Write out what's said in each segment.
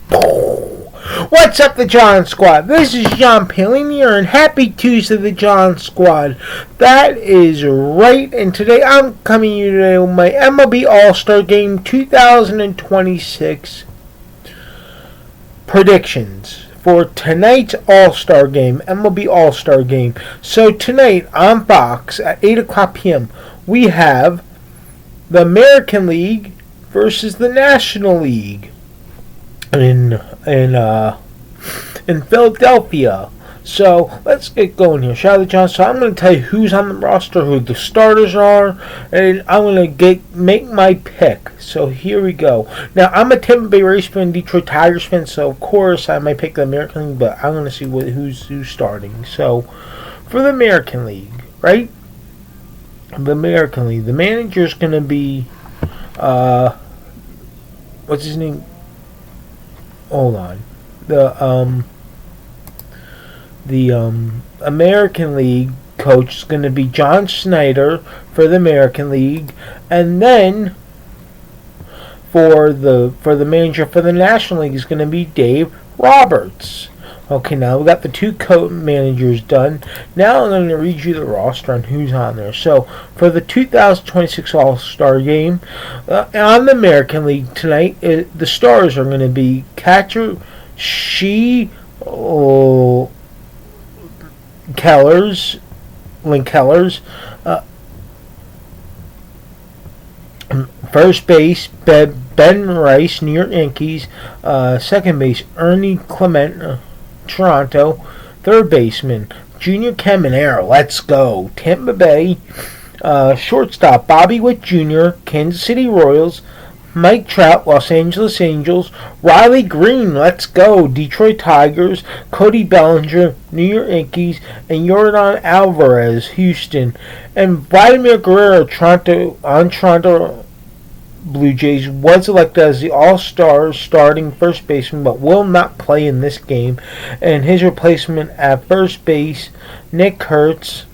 What's up, the John Squad? This is John Palinier, and happy Tuesday, the John Squad. That is right, and today I'm coming to you today with my MLB All-Star Game 2026 predictions for tonight's All-Star Game, MLB All-Star Game. So tonight on Fox at 8 o'clock p.m., we have the American League versus the National League in Philadelphia. So let's get going here, shall we, John? So I'm going to tell you who's on the roster, who the starters are, and I'm going to make my pick. So here we go. Now I'm a Tampa Bay Rays fan, Detroit Tigers fan, so of course I might pick the American League, but I'm going to see who's starting. So for the American League, right? The American League, the manager's going to be what's his name? Hold on. The American League coach is going to be John Schneider for the American League, and then for the manager for the National League is going to be Dave Roberts. Okay, now we got the two managers done. Now I'm going to read you the roster and who's on there. So for the 2026 All-Star Game on the American League tonight, the stars are going to be catcher Lynn Kellers, first base Ben Rice, New York Yankees, second base Ernie Clement, Toronto, third baseman Junior Caminero, let's go, Tampa Bay, shortstop Bobby Witt Jr., Kansas City Royals, Mike Trout, Los Angeles Angels, Riley Green, let's go, Detroit Tigers, Cody Bellinger, New York Yankees, and Yordan Alvarez, Houston, and Vladimir Guerrero, Toronto Blue Jays, was elected as the All-Star starting first baseman, but will not play in this game, and his replacement at first base, Nick Kurtz,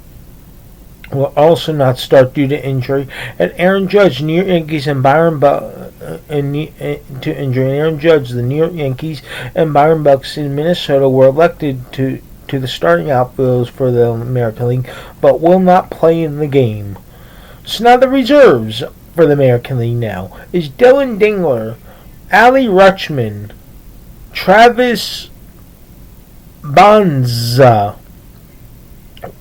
will also not start due to injury, and Aaron Judge, New York Yankees, and Byron Bucks to injury. And Aaron Judge, the New York Yankees, and Byron Bucks in Minnesota were elected to the starting outfielders for the American League, but will not play in the game. So now the reserves for the American League now is Dylan Dingler, Ali Rutschman, Travis Bonza,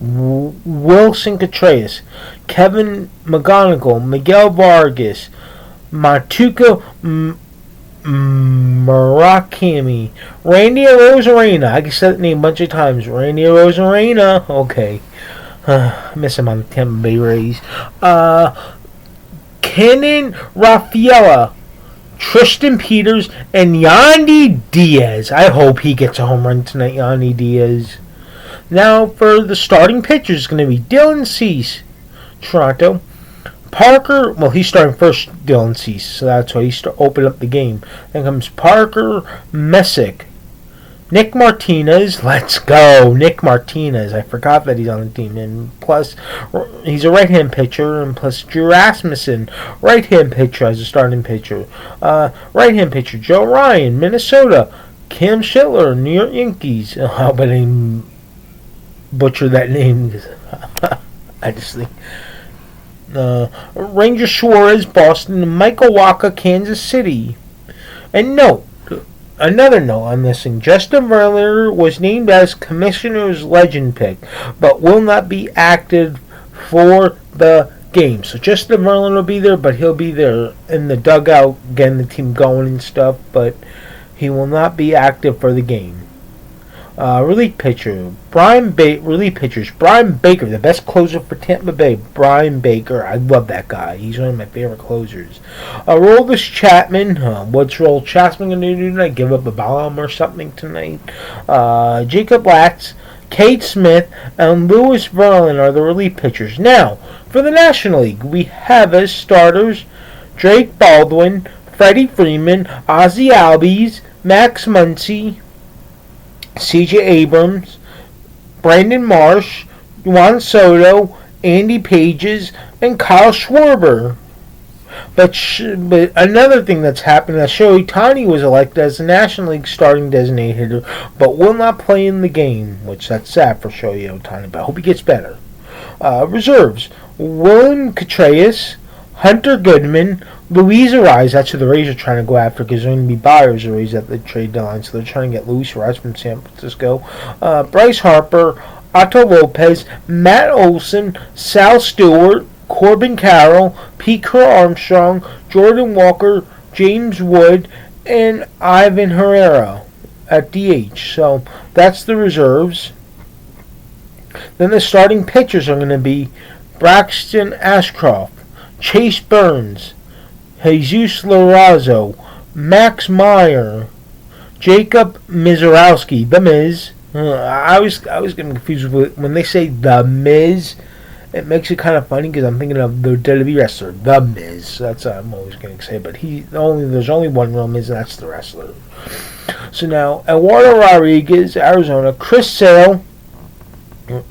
Wilson Contreras, Kevin McGonigal, Miguel Vargas, Matuka Murakami, Randy Arozarena. I can say that name a bunch of times. Randy Arozarena. Okay. I miss him on the Tampa Bay Rays. Kenan Rafaela, Tristan Peters, and Yandy Diaz. I hope he gets a home run tonight, Yandy Diaz. Now for the starting pitchers, it's going to be Dylan Cease, Toronto. Parker, well, he's starting first, Dylan Cease, so that's why he's to open up the game. Then comes Parker Messick, Nick Martinez, let's go, Nick Martinez. I forgot that he's on the team, and plus he's a right-hand pitcher, and plus Drew Rasmussen, right-hand pitcher as a starting pitcher. Right-hand pitcher Joe Ryan, Minnesota. Cam Schindler, New York Yankees. How about I butcher that name? I just think. Ranger Suarez, Boston, and Michael Wacha, Kansas City. And another note on this thing, Justin Verlander was named as Commissioner's Legend pick, but will not be active for the game. So Justin Verlander will be there, but he'll be there in the dugout, getting the team going and stuff, but he will not be active for the game. Relief pitchers, Brian Baker, the best closer for Tampa Bay. Brian Baker, I love that guy. He's one of my favorite closers. Aroldis Chapman, what's Aroldis Chapman going to do tonight? Give up a bomb or something tonight? Jacob Latz, Cade Smith, and Louis Verlin are the relief pitchers. Now, for the National League, we have as starters Drake Baldwin, Freddie Freeman, Ozzie Albies, Max Muncy, C.J. Abrams, Brandon Marsh, Juan Soto, Andy Pages, and Kyle Schwarber. But another thing that's happened, Shohei Ohtani was elected as the National League starting designated hitter, but will not play in the game, which that's sad for Shohei Ohtani, but I hope he gets better. Reserves: William Contreras, Hunter Goodman, Luis Ariz. That's who the Rays are trying to go after because they're going to be buyers of Rays at the trade deadline, so they're trying to get Luis Ariz from San Francisco. Bryce Harper, Otto Lopez, Matt Olson, Sal Stewart, Corbin Carroll, Pete Crow Armstrong, Jordan Walker, James Wood, and Ivan Herrera at DH. So that's the reserves. Then the starting pitchers are going to be Braxton Ashcroft, Chase Burns, Jesus Lorenzo, Max Meyer, Jacob Mizorowski, The Miz. I was getting confused with when they say The Miz. It makes it kind of funny because I'm thinking of the WWE wrestler, The Miz. That's what I'm always going to say. But there's only one real Miz, and that's the wrestler. So now, Eduardo Rodriguez, Arizona. Chris Sale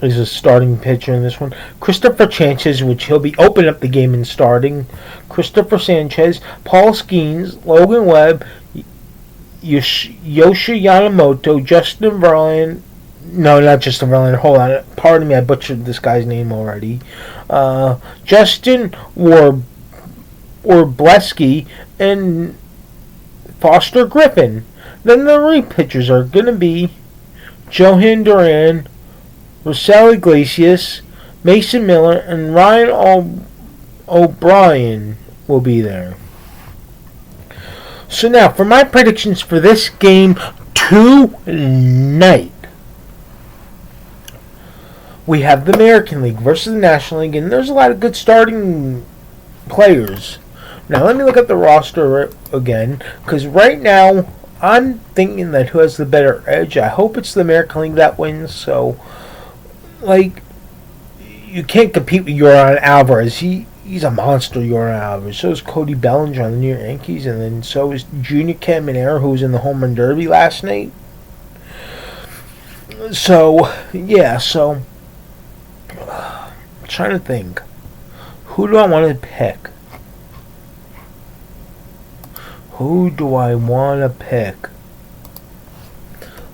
is a starting pitcher in this one. Christopher Sanchez, which he'll be opening up the game and starting. Christopher Sanchez, Paul Skeens, Logan Webb, Yoshi Yamamoto, Justin Verlander. No, not Justin Verlander. Hold on. Pardon me, I butchered this guy's name already. Justin Warbleski and Foster Griffin. Then the relief pitchers are going to be Johan Duran, Rosell Iglesias, Mason Miller, and Ryan O'Brien will be there. So now, for my predictions for this game tonight, we have the American League versus the National League, and there's a lot of good starting players. Now, let me look at the roster again, because right now, I'm thinking that who has the better edge. I hope it's the American League that wins, so, you can't compete with Yordan Alvarez. He's a monster, Yordan Alvarez. So is Cody Bellinger on the New York Yankees, and then so is Junior Caminero, who was in the Home Run Derby last night. So, yeah, I'm trying to think. Who do I want to pick?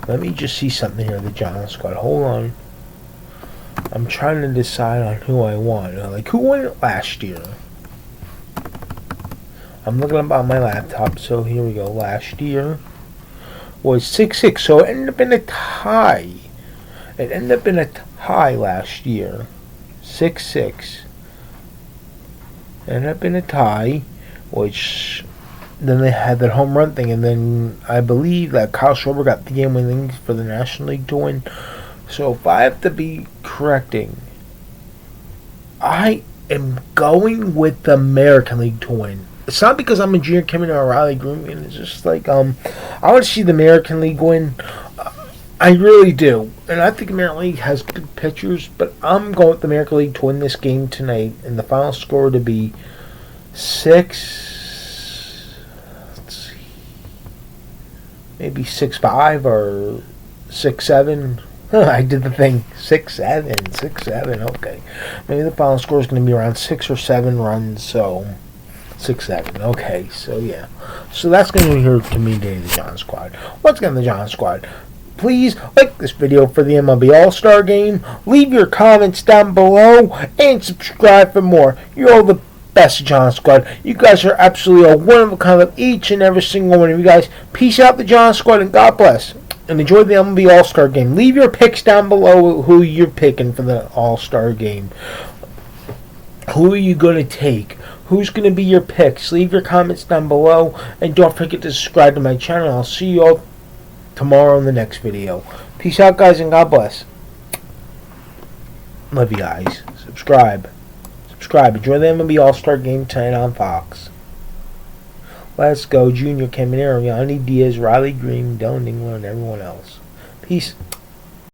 Let me just see something here, the Giants squad. Hold on. I'm trying to decide on who I want. Who won it last year? I'm looking up on my laptop, so here we go. Last year was 6-6, so it ended up in a tie. Last year. 6-6. Ended up in a tie, which then they had that home run thing, and then I believe that Kyle Schwarber got the game winning for the National League to win. So if I have to be correcting, I am going with the American League to win. It's not because I'm a Junior Kevin or Riley Green. It's just I want to see the American League win. I really do. And I think the American League has good pitchers, but I'm going with the American League to win this game tonight, and the final score to be 6-5 or 6-7. I did the thing. 6-7. Okay. Maybe the final score is going to be around 6 or 7 runs, so 6-7. Okay, so yeah. So that's going to be here to me today, the John Squad. Once again, the John Squad. Please like this video for the MLB All-Star Game. Leave your comments down below and subscribe for more. You're all the best, John Squad. You guys are absolutely a one-of-a-kind of each and every single one of you guys. Peace out, the John Squad, and God bless. And enjoy the MLB All-Star Game. Leave your picks down below who you're picking for the All-Star Game. Who are you going to take? Who's going to be your picks? Leave your comments down below. And don't forget to subscribe to my channel. I'll see you all tomorrow in the next video. Peace out, guys, and God bless. Love you guys. Subscribe. Enjoy the MLB All-Star Game tonight on Fox. Let's go, Junior Caminero, Yandy Diaz, Riley Green, Dylan Dingler, and everyone else. Peace.